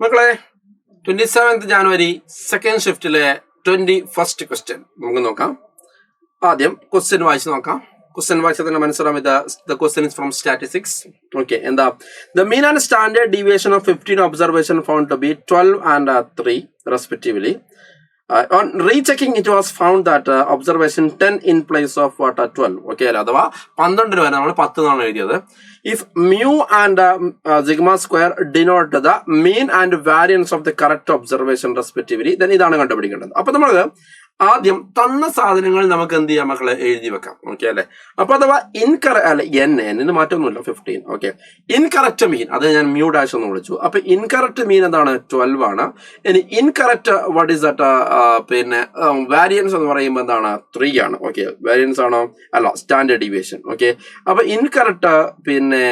മക്കളെ 27th January second ഷിഫ്റ്റിലെ 21st question നമുക്ക് നോക്കാം. ആദ്യം ക്വസ്റ്റ്യൻ വായിച്ച് നോക്കാം. ക്വസ്റ്റ്യൻ വായിച്ചാൽ തന്നെ മനസ്സിലാവും the question is from statistics. Okay, എന്താ the mean and standard deviation of 15 observation found to be 12 and 3 respectively. On rechecking it was found that observation 10 in place of 12. Okay, അഥവാ 12 വരെ നമ്മൾ 10 എന്നാണ് എഴുതിയത്. If mu and sigma square denote the mean and variance of the correct observation respectively, then ഇതാണ് കണ്ടുപിടിക്കേണ്ടത്. അപ്പൊ നമ്മൾ ആദ്യം തന്ന സാധനങ്ങൾ നമുക്ക് എന്ത് ചെയ്യാം മക്കളെ എഴുതി വെക്കാം. ഓക്കെ അല്ലെ? അപ്പൊ അഥവാ എന്നിന് മാറ്റമൊന്നുമില്ല 15. ഓക്കെ, ഇൻകറക്റ്റ് മീൻ അത് ഞാൻ മ്യൂ ഡാഷ് എന്ന് വിളിച്ചു. അപ്പൊ ഇൻകറക്റ്റ് മീൻ എന്താണ് 12 ആണ്. ഇനി ഇൻകറക്റ്റ് വാട്ട് ഈസ് ദാറ്റ് പിന്നെ വാരിയൻസ് എന്ന് പറയുമ്പോൾ എന്താണ് 3 ആണ്. ഓക്കെ, വാരിയൻസ് ആണോ അല്ല സ്റ്റാൻഡേർഡ് ഡീവിയേഷൻ. ഓക്കെ, അപ്പൊ ഇൻകറക്റ്റ് പിന്നെ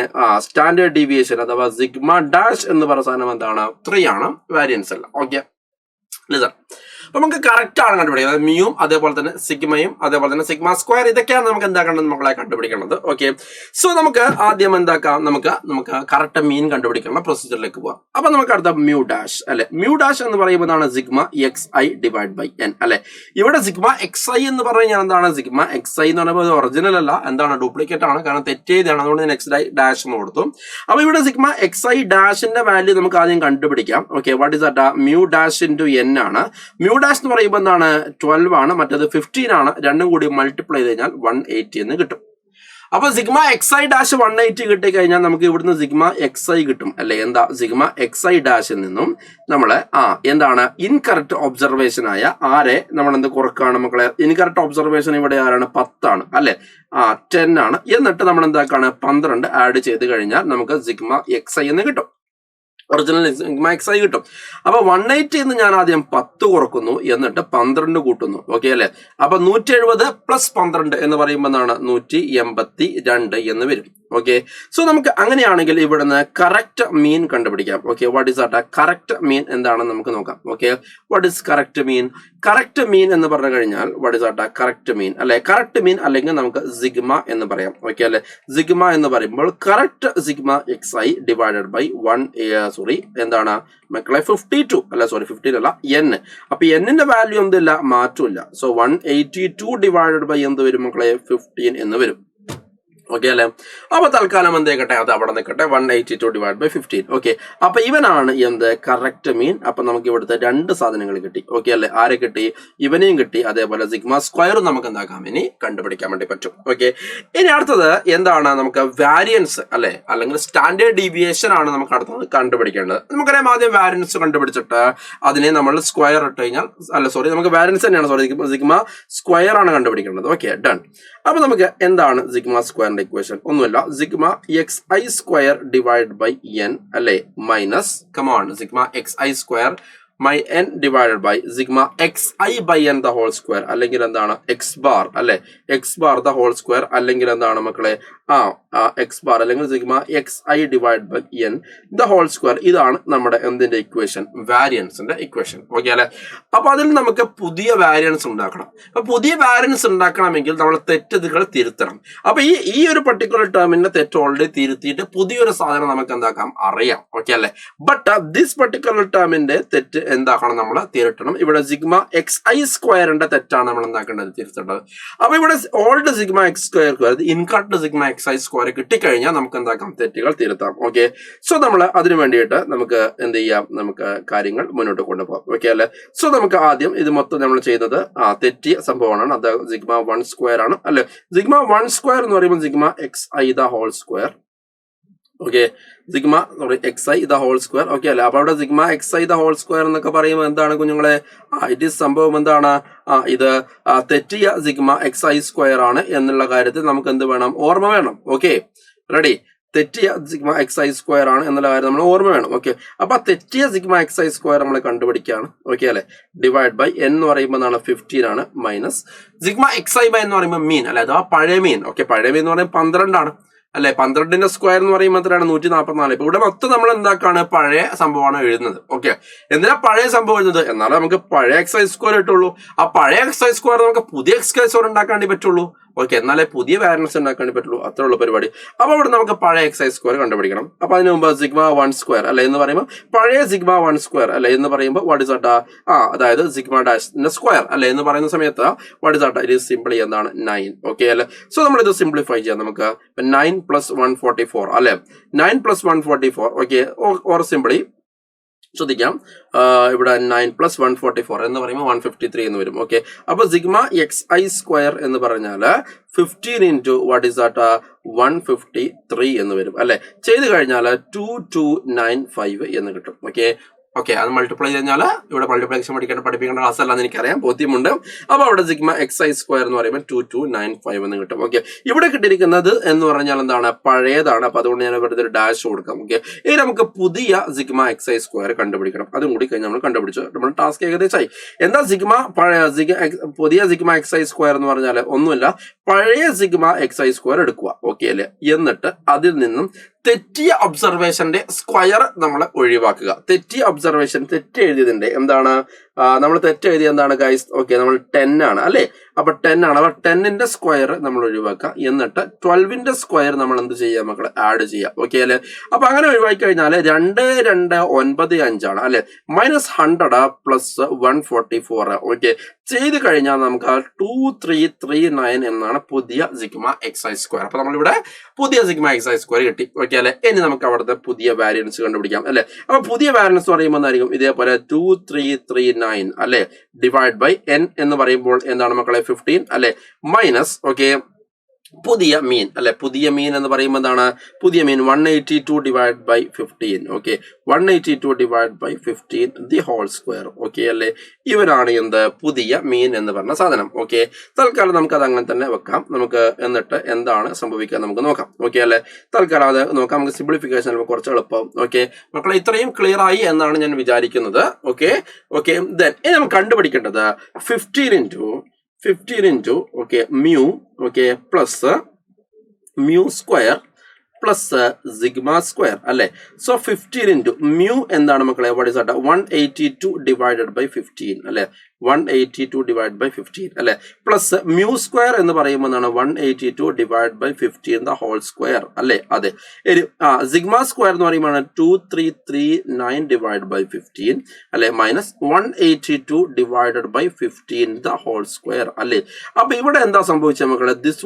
സ്റ്റാൻഡേർഡ് ഡീവിയേഷൻ അഥവാ സിഗ്മ ഡാഷ് എന്ന് പറയുന്ന സാധനം എന്താണ് 3 ആണ്, വാരിയൻസ് അല്ല. ഓക്കെ, അപ്പൊ നമുക്ക് കറക്റ്റ് ആണ് കണ്ടുപിടിക്കുന്നത്. മ്യൂവും അതേപോലെ തന്നെ സിഗ്മയും അതേപോലെ തന്നെ സിഗ്മ സ്ക്വയർ, ഇതൊക്കെയാണ് നമുക്ക് എന്താക്കേണ്ടത് മക്കളെ കണ്ടുപിടിക്കേണ്ടത്. ഓക്കെ, സോ നമുക്ക് ആദ്യം എന്താക്കാം, നമുക്ക് കറക്റ്റ് മീൻ കണ്ടുപിടിക്കുന്ന പ്രൊസീജിയറിലേക്ക് പോവാം. അപ്പൊ നമുക്ക് അടുത്ത മ്യൂ ഡാഷ് അല്ലെ. മ്യൂ ഡാഷ് എന്ന് പറയുമ്പോഴാണ് sigma x i divide by n അല്ലെ. ഇവിടെ സിഗ്മ എക്സ് ഐ എന്ന് പറഞ്ഞു കഴിഞ്ഞാൽ എന്താണ്, സിഗ്മ എക്സ് ഐ എന്ന് പറയുമ്പോൾ ഒറിജിനൽ അല്ല, എന്താണ് ഡ്യൂപ്ലിക്കേറ്റ് ആണ്, കാരണം തെറ്റേതാണ്. അതുകൊണ്ട് ഞാൻ എക്സ് ഡാഷ് എന്ന് കൊടുത്തു. അപ്പൊ ഇവിടെ സിഗ്മ എക്സ് ഐ ഡാഷിന്റെ വാല്യൂ നമുക്ക് ആദ്യം കണ്ടുപിടിക്കാം. Okay, what is that, mu dash into N ആണ്. മ്യൂ ഡാഷ് എന്ന് പറയുമ്പോൾ എന്താണ് 12 ആണ്, മറ്റേത് 15 ആണ്. രണ്ടും കൂടി മൾട്ടിപ്ലൈ ചെയ്ത് കഴിഞ്ഞാൽ 180 എന്ന് കിട്ടും. അപ്പൊ സിഗ്മ എക്സ് ഐ ഡാഷ് 180 കിട്ടി കഴിഞ്ഞാൽ നമുക്ക് ഇവിടുന്ന് സിഗ്മ എക്സ് ഐ കിട്ടും അല്ലെ. എന്താ സിഗ്മ എക്സ് ഐ ഡാഷിൽ നിന്നും നമ്മള് എന്താണ് ഇൻകറക്റ്റ് ഒബ്സർവേഷൻ ആയ ആരെ നമ്മൾ എന്ത് കുറക്കാണ് മക്കളെ. ഇൻകറക്റ്റ് ഒബ്സർവേഷൻ ഇവിടെ ആരാണ് 10 ആണ് അല്ലെ. 10 ആണ്. എന്നിട്ട് നമ്മൾ എന്താക്കാണ് 12 ആഡ് ചെയ്ത് കഴിഞ്ഞാൽ നമുക്ക് സിഗ്മ എക്സ് ഐ എന്ന് കിട്ടും, ഒറിജിനൽ സിഗ്മ എക്സ് ഐ കിട്ടും. അപ്പൊ 180 എന്ന് ഞാൻ ആദ്യം 10 കുറക്കുന്നു, എന്നിട്ട് 12 കൂട്ടുന്നു. ഓക്കെ അല്ലെ. അപ്പൊ 170 പ്ലസ് 12 എന്ന് പറയുമ്പോൾ എന്താണ് 182 എന്ന് വരും. ഓക്കെ, സോ നമുക്ക് അങ്ങനെയാണെങ്കിൽ ഇവിടുന്ന് കറക്റ്റ് മീൻ കണ്ടുപിടിക്കാം. Okay, what is that correct mean എന്താണെന്ന് നമുക്ക് നോക്കാം. Okay, what is correct mean? Correct mean എന്ന് പറഞ്ഞു കഴിഞ്ഞാൽ what is that correct mean അല്ലെ. കറക്റ്റ് മീൻ അല്ലെങ്കിൽ നമുക്ക് സിഗ്മ എന്ന് പറയാം. ഓക്കെ അല്ലെ. സിഗ്മ എന്ന് പറയുമ്പോൾ correct sigma x i divided by എന്താണ് മക്കളെ 52 അല്ല, 15 അല്ല, എൻ. അപ്പൊ എന്നിന്റെ വാല്യൂ എന്തില്ല, മാറ്റമില്ല. സോ 182 ഡിവൈഡഡ് ബൈ എന്ത് വരും മക്കളെ 15 എന്ന് വരും. ഓക്കെ അല്ലെ. അപ്പൊ തൽക്കാലം എന്തേക്കട്ടെ, അത് അവിടെ നിൽക്കട്ടെ, 182 ഡിവൈഡ് ബൈ 15. ഓക്കെ, അപ്പൊ ഇവനാണ് എന്ത് കറക്റ്റ് മീൻ. അപ്പൊ നമുക്ക് ഇവിടുത്തെ 2 സാധനങ്ങൾ കിട്ടി. ഓക്കെ അല്ലെ. ആരെ കിട്ടി? ഇവനെയും കിട്ടി. അതേപോലെ സിഗ്മ സ്ക്വയറും നമുക്ക് എന്താക്കാം ഇനി കണ്ടുപിടിക്കാൻ വേണ്ടി പറ്റും. ഓക്കെ, ഇനി അടുത്തത് എന്താണ്, നമുക്ക് വാരിയൻസ് അല്ലെ, അല്ലെങ്കിൽ സ്റ്റാൻഡേർഡ് ഡീവിയേഷൻ ആണ് നമുക്ക് അടുത്തത് കണ്ടുപിടിക്കേണ്ടത്. നമുക്കറിയാം ആദ്യം വാരിയൻസ് കണ്ടുപിടിച്ചിട്ട് അതിനെ നമ്മൾ സ്ക്വയർ ഇട്ട് കഴിഞ്ഞാൽ നമുക്ക് വാരിയൻസ് തന്നെയാണ്, സിഗ്മ സ്ക്വയർ ആണ് കണ്ടുപിടിക്കേണ്ടത്. Okay, done. അപ്പൊ നമുക്ക് എന്താണ് സിഗ്മ സ്ക്വയറിന്റെ ഇക്വേഷൻ? ഒന്നുമില്ല, sigma x i square divide by n അല്ലെ, minus sigma x i square n divided by sigma x i by n the whole square, അല്ലെങ്കിൽ എന്താണ് എക്സ് ബാർ അല്ലെ, x bar the whole square, അല്ലെങ്കിൽ എന്താണ് മക്കളെ x bar അല്ലെങ്കിൽ sigma x i divide by n the whole square. ഇതാണ് നമ്മുടെ എന്തിന്റെ ഇക്വേഷൻ, വാരിയൻസിന്റെ ഇക്വേഷൻ. ഓക്കെ അല്ലെ. അപ്പൊ അതിൽ നമുക്ക് പുതിയ വാരിയൻസ് ഉണ്ടാക്കണം. അപ്പൊ പുതിയ വാരിയൻസ് ഉണ്ടാക്കണമെങ്കിൽ നമ്മൾ തെറ്റുകൾ തിരുത്തണം. അപ്പൊ ഈ ഒരു പർട്ടിക്കുലർ ടേമിന്റെ തെറ്റ് ഓൾറെഡി തിരുത്തിയിട്ട് പുതിയൊരു സാധനം നമുക്ക് എന്താക്കാം അറിയാം. ഓക്കെ അല്ലെ. ബട്ട് ദിസ് പർട്ടിക്കുലർ ടേമിന്റെ തെറ്റ് എന്താക്കണം, നമ്മൾ തിരുത്തണം. ഇവിടെ സിഗ്മ എക്സ് ഐ സ്ക്വയറിന്റെ തെറ്റാണ് നമ്മൾ എന്താക്കേണ്ടത്, തിരുത്തേണ്ടത്. അപ്പൊ ഇവിടെ old sigma X square incorrect sigma x i square കിട്ടിക്കഴിഞ്ഞാൽ നമുക്ക് എന്താക്കാം, തെറ്റുകൾ തിരുത്താം. ഓക്കെ, സോ നമ്മൾ അതിനു വേണ്ടിയിട്ട് നമുക്ക് എന്ത് ചെയ്യാം, നമുക്ക് കാര്യങ്ങൾ മുന്നോട്ട് കൊണ്ടുപോകാം. ഓക്കെ അല്ലെ. സോ നമുക്ക് ആദ്യം ഇത് മൊത്തം നമ്മൾ ചെയ്യുന്നത് തെറ്റിയ സംഭവമാണ്. അത് സിഗ്മ 1 സ്ക്വയർ ആണ് അല്ലെ. സിഗ്മ 1 സ്ക്വയർ എന്ന് പറയുമ്പോൾ sigma x i the whole square. Okay, sigma x i the whole square. Okay അല്ലെ. അപ്പൊ അവിടെ sigma x i the whole square എന്നൊക്കെ പറയുമ്പോൾ എന്താണ് കുഞ്ഞുങ്ങളെ, ഇറ്റ് ഈസ് സംഭവം എന്താണ്, ഇത് തെറ്റിയ സിഗ്മ എക്സ് ഐ സ്ക്വയർ ആണ് എന്നുള്ള കാര്യത്തിൽ നമുക്ക് എന്ത് വേണം, ഓർമ്മ വേണം. Okay, ready. തെറ്റിയ സിഗ്മ എക്സ് ഐ സ്ക്വയർ ആണ് എന്നുള്ള കാര്യം നമ്മൾ ഓർമ്മ വേണം. ഓക്കെ, അപ്പൊ തെറ്റിയ സിഗ്മ എക്സ് ഐ സ്ക്വയർ നമ്മൾ കണ്ടുപിടിക്കുകയാണ്. ഓക്കെ അല്ലെ. ഡിവൈഡ് ബൈ എൻ എന്ന് പറയുമ്പോൾ 15 ആണ്, minus sigma x i by എന്ന് പറയുമ്പോൾ മീൻ അല്ലെ, അഥവാ പഴയ മീൻ. ഓക്കെ, പഴയ മീൻ എന്ന് പറയുമ്പോൾ 12 ആണ് അല്ലെ. 12ന്റെ സ്ക്വയർ എന്ന് പറയുമ്പോൾ എത്രയാണ്, 144. ഇപ്പൊ ഇവിടെ മൊത്തം നമ്മൾ എന്താക്കാണ്, പഴയ സംഭവമാണ് എഴുതുന്നത്. ഓക്കെ, എന്തിനാ പഴയ സംഭവം എഴുതുന്നത്, എന്നാലും നമുക്ക് പഴയ എക്സ് ഐ സ്ക്വയർ കിട്ടുള്ളൂ. ആ പഴയ എക്സ് ഐ സ്ക്വയർ നമുക്ക് പുതിയ എക്സ് ഐ സ്ക്വയർ ഉണ്ടാക്കാൻ വേണ്ടി പറ്റുള്ളൂ. ഓക്കെ, എന്നാലേ പുതിയ വാരിയൻസ് ഉണ്ടാക്കാൻ പറ്റുള്ളൂ. അത്രയുള്ള പരിപാടി. അപ്പോൾ ഇവിടെ നമുക്ക് പഴയ XI സ്ക്വയർ കണ്ടുപിടിക്കണം. അപ്പൊ അതിന് മുമ്പ് സിഗ്മ 1 സ്ക്വയർ അല്ലെ എന്ന് പറയുമ്പോൾ പഴയ സിഗ്മ 1 സ്ക്വയർ അല്ലെ എന്ന് പറയുമ്പോൾ വാട്ട് ഇസ് ദാറ്റ്? അതായത് സിഗ്മ ഡാഷിന്റെ സ്ക്വയർ അല്ലെ എന്ന് പറയുന്ന സമയത്ത് വാട്ട് ഇസ് ദാറ്റ്? ഇത് സിംപ്ലി എന്താണ്? 9. ഓക്കെ അല്ലെ? സോ നമ്മൾ ഇത് സിംപ്ലിഫൈ ചെയ്യാം. നമുക്ക് 9 + 144 അല്ലെ, 9 + 144. ഓക്കെ, ഓർ സിംപ്ലി ശ്രദ്ധിക്കാം, ഇവിടെ 9 + 144 എന്ന് പറയുമ്പോൾ 153 എന്ന് വരും. ഓക്കെ, അപ്പൊ സിഗ്മ XI സ്ക്വയർ എന്ന് പറഞ്ഞാൽ 15 ഇൻറ്റു വാട്ട് ഇസ് ദാറ്റ്? 153 എന്ന് വരും അല്ലെ. ചെയ്ത് കഴിഞ്ഞാൽ 2295 എന്ന് കിട്ടും. ഓക്കെ, അത് മൾട്ടിപ്ലൈ കഴിഞ്ഞാൽ ഇവിടെ മൾട്ടിപ്ലിക്കേഷൻ പഠിപ്പിക്കേണ്ട ക്ലാസ് അല്ലാന്ന് എനിക്കറിയാം, ബോധ്യമുണ്ട്. അപ്പൊ അവിടെ സിഗ്മ XI സ്ക്വയർ എന്ന് പറയുമ്പോൾ 2295 എന്ന് കിട്ടും. ഓക്കെ, ഇവിടെ കിട്ടിയിരിക്കുന്നത് എന്ന് പറഞ്ഞാൽ എന്താണ്? പഴയതാണ്. അപ്പൊ അതുകൊണ്ട് ഞാൻ ഇവിടെ ഒരു ഡാഷ് കൊടുക്കാം. ഓക്കെ, ഇനി നമുക്ക് പുതിയ സിഗ്മ XI സ്ക്വയർ കണ്ടുപിടിക്കണം. അതും കൂടി കഴിഞ്ഞ് നമ്മൾ കണ്ടുപിടിച്ചു. നമ്മൾ ടാസ്ക് ഏകദേശമായി. എന്താ പുതിയ സിഗ്മ XI സ്ക്വയർ എന്ന് പറഞ്ഞാൽ ഒന്നുമില്ല, പഴയ സിഗ്മ XI സ്ക്വയർ എടുക്കുക. ഓക്കെ അല്ലെ? എന്നിട്ട് അതിൽ നിന്നും തെറ്റിയ ഒബ്സർവേഷന്റെ സ്ക്വയർ നമ്മൾ ഒഴിവാക്കുക. തെറ്റിയ ഒബ്സർവേഷൻ, തെറ്റ് എഴുതിയതിന്റെ എന്താണ്? നമ്മൾ തെറ്റ് എഴുതിയ എന്താണ് ഗൈസ്? ഓക്കെ, നമ്മൾ 10 ആണ് അല്ലെ. അപ്പൊ 10 ആണ്. അപ്പൊ 10ന്റെ സ്ക്വയർ നമ്മൾ ഒഴിവാക്കുക. എന്നിട്ട് 12ന്റെ സ്ക്വയർ നമ്മൾ എന്ത് ചെയ്യാം മക്കളെ? ആഡ് ചെയ്യാം. ഓക്കെ അല്ലെ? അപ്പൊ അങ്ങനെ ഒഴിവാക്കി കഴിഞ്ഞാൽ 2295 ആണ് അല്ലെ. -100 + 144. ഓക്കെ, ചെയ്ത് കഴിഞ്ഞാൽ നമുക്ക് 2339 എന്നാണ് പുതിയ സിഗ്മ XI സ്ക്വയർ. അപ്പൊ നമ്മളിവിടെ പുതിയ സിഗ്മ XI സ്ക്വയർ കിട്ടി. ഓക്കെ അല്ലെ? ഇനി നമുക്ക് അവിടുത്തെ പുതിയ വാരിയൻസ് കണ്ടുപിടിക്കാം അല്ലെ. അപ്പൊ പുതിയ വാരിയൻസ് പറയുമ്പോൾ എന്തായിരിക്കും? ഇതേപോലെ 2339 അല്ലെ ഡിവൈഡ് ബൈ n എന്ന് പറയുമ്പോൾ എന്താണ് മക്കളെ? 15 അല്ലെ, മൈനസ് ഓക്കെ പുതിയ മീൻ അല്ലെ. പുതിയ മീൻ എന്ന് പറയുമ്പോൾ എന്താണ്? പുതിയ mean 182 divide by 15. Okay, 182 divide by 15 the whole square. Okay അല്ലെ? ഇവരാണ് എന്ത്? പുതിയ മീൻ എന്ന് പറഞ്ഞ സാധനം. ഓക്കെ, തൽക്കാലം നമുക്ക് അത് അങ്ങനെ തന്നെ വെക്കാം. നമുക്ക് എന്നിട്ട് എന്താണ് സംഭവിക്കുക നമുക്ക് നോക്കാം. ഓക്കെ അല്ലെ? തൽക്കാലം അത് നോക്കാം. നമുക്ക് സിംപ്ലിഫിക്കേഷൻ കുറച്ച് എളുപ്പം. ഓക്കെ മക്കളെ, ഇത്രയും ക്ലിയർ ആയി എന്നാണ് ഞാൻ വിചാരിക്കുന്നത്. ഓക്കെ ദെൻ ഇനി നമുക്ക് കണ്ടുപിടിക്കേണ്ടത് 15 into okay mu okay plus mu square plus sigma square അല്ലെ. സോ 15 ഇൻറ്റു മ്യൂ എന്താണ് മക്കളെ? What is that? 182 divided by 15 അല്ലെ. 182 ഡിവൈഡ് ബൈ 15 അല്ലെ. പ്ലസ് മ്യൂ സ്ക്വയർ എന്ന് പറയുമ്പോൾ 182 divide by 15 the whole square അല്ലെ. അതെ, സിഗ്മ സ്ക്വയർ എന്ന് പറയുമ്പോൾ 2339 ഡിവൈഡ് ബൈ 15 അല്ലെ, minus 182 divided by 15 the whole square അല്ലെ. അപ്പൊ ഇവിടെ എന്താ സംഭവിച്ചത് മക്കളെ? ദിസ്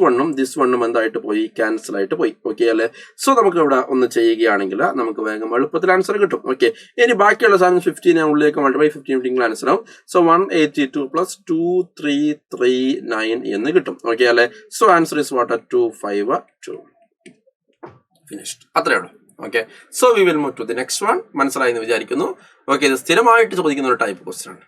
വണ്ണും എന്തായിട്ട് പോയി? ക്യാൻസൽ ആയിട്ട് പോയി. ഓക്കെ അല്ലെ? സോ നമുക്ക് ഇവിടെ ഒന്ന് ചെയ്യുകയാണെങ്കിൽ നമുക്ക് വേഗം എളുപ്പത്തിൽ ആൻസർ കിട്ടും. ഓക്കെ, ഇനി ബാക്കിയുള്ള സാധനം 15 ഉള്ളിലേക്ക് മൾട്ടിപ്ലൈ 15 ആൻസർ ആവും. സോ 182 + 2339 എന്ന് കിട്ടും. ഓക്കെ അല്ലെ? So answer is what? 252. Finished. അത്രേ ഉള്ളൂ. Okay, so we will move to the next one. മനസ്സിലായി എന്ന് വിചാരിക്കുന്നു. ഓക്കെ, ഇത് സ്ഥിരമായിട്ട് ചോദിക്കുന്ന ഒരു ടൈപ്പ് ക്വസ്റ്റ്യൻ ആണ്.